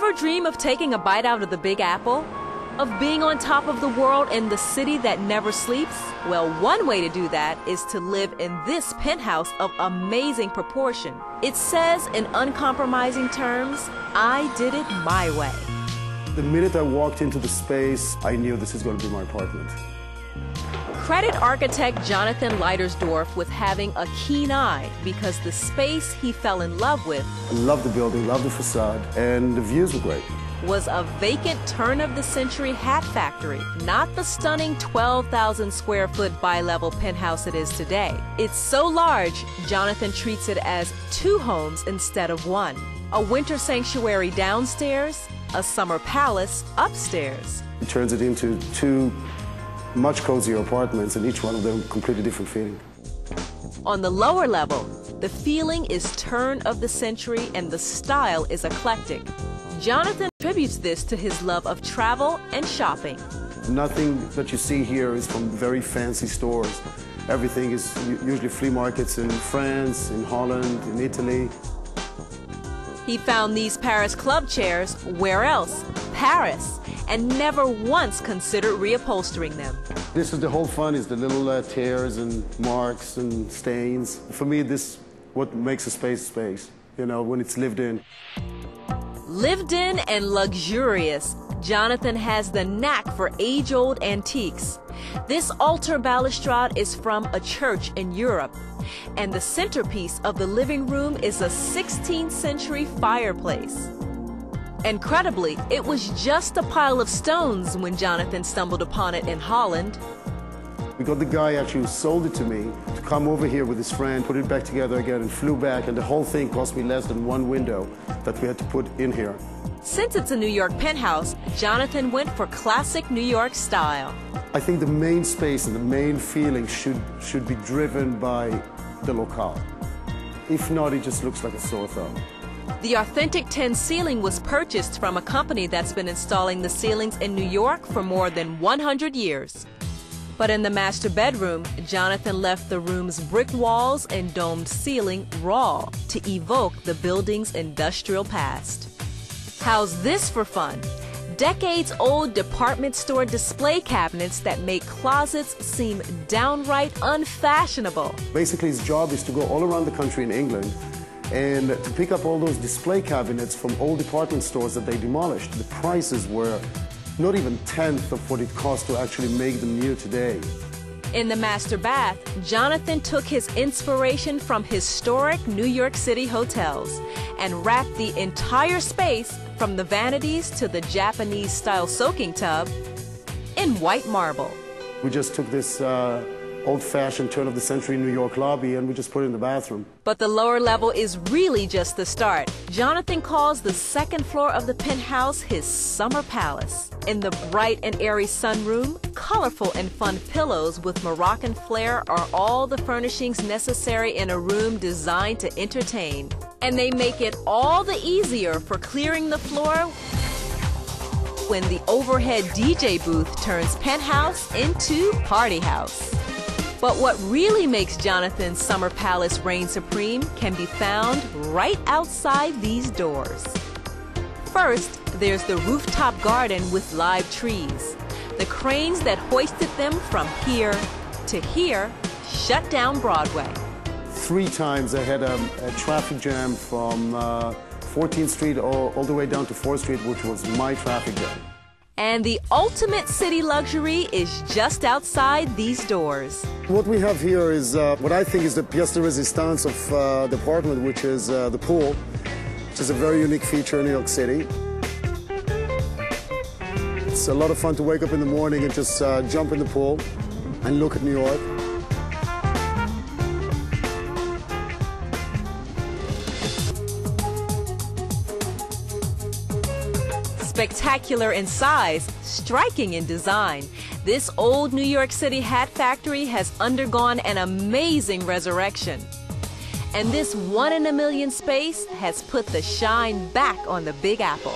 Ever dream of taking a bite out of the Big Apple? Of being on top of the world in the city that never sleeps? Well, one way to do that is to live in this penthouse of amazing proportion. It says in uncompromising terms, I did it my way. The minute I walked into the space, I knew this is going to be my apartment. Credit architect Jonathan Leitersdorf with having a keen eye because the space he fell in love with, I love the building, love the facade, and the views were great. Was a vacant turn-of-the-century hat factory, not the stunning 12,000 square foot bi-level penthouse it is today. It's so large, Jonathan treats it as two homes instead of one. A winter sanctuary downstairs, a summer palace upstairs. It turns it into two much cozier apartments, and each one of them completely different feeling. On the lower level, the feeling is turn of the century and the style is eclectic. Jonathan attributes this to his love of travel and shopping. Nothing that you see here is from very fancy stores. Everything is usually flea markets in France, in Holland, in Italy. He found these Paris club chairs, where else? Paris, and never once considered reupholstering them. This is the whole fun, is the little tears and marks and stains. For me, this what makes a space, you know, when it's lived in. Lived in and luxurious, Jonathan has the knack for age-old antiques. This altar balustrade is from a church in Europe, and the centerpiece of the living room is a 16th century fireplace. Incredibly, it was just a pile of stones when Jonathan stumbled upon it in Holland. We got the guy actually who sold it to me to come over here with his friend, put it back together again, and flew back, and the whole thing cost me less than one window that we had to put in here. Since it's a New York penthouse, Jonathan went for classic New York style. I think the main space and the main feeling should be driven by the locale. If not, it just looks like a sore thumb. The authentic tin ceiling was purchased from a company that's been installing the ceilings in New York for more than 100 years. But in the master bedroom, Jonathan left the room's brick walls and domed ceiling raw to evoke the building's industrial past. How's this for fun? Decades-old department store display cabinets that make closets seem downright unfashionable. Basically, his job is to go all around the country in England and to pick up all those display cabinets from old department stores that they demolished. The prices were not even a tenth of what it cost to actually make them new today. In the master bath, Jonathan took his inspiration from historic New York City hotels and wrapped the entire space, from the vanities to the Japanese-style soaking tub, in white marble. We just took this old-fashioned turn-of-the-century New York lobby and we just put it in the bathroom. But the lower level is really just the start. Jonathan calls the second floor of the penthouse his summer palace. In the bright and airy sunroom, colorful and fun pillows with Moroccan flair are all the furnishings necessary in a room designed to entertain. And they make it all the easier for clearing the floor when the overhead DJ booth turns penthouse into party house. But what really makes Jonathan's summer palace reign supreme can be found right outside these doors. First, there's the rooftop garden with live trees. The cranes that hoisted them from here to here shut down Broadway. 3 times I had a traffic jam from 14th Street all the way down to 4th Street, which was my traffic jam. And the ultimate city luxury is just outside these doors. What we have here is what I think is the pièce de résistance of the apartment, which is the pool, which is a very unique feature in New York City. It's a lot of fun to wake up in the morning and just jump in the pool and look at New York. Spectacular in size, striking in design, this old New York City hat factory has undergone an amazing resurrection. And this one-in-a-million space has put the shine back on the Big Apple.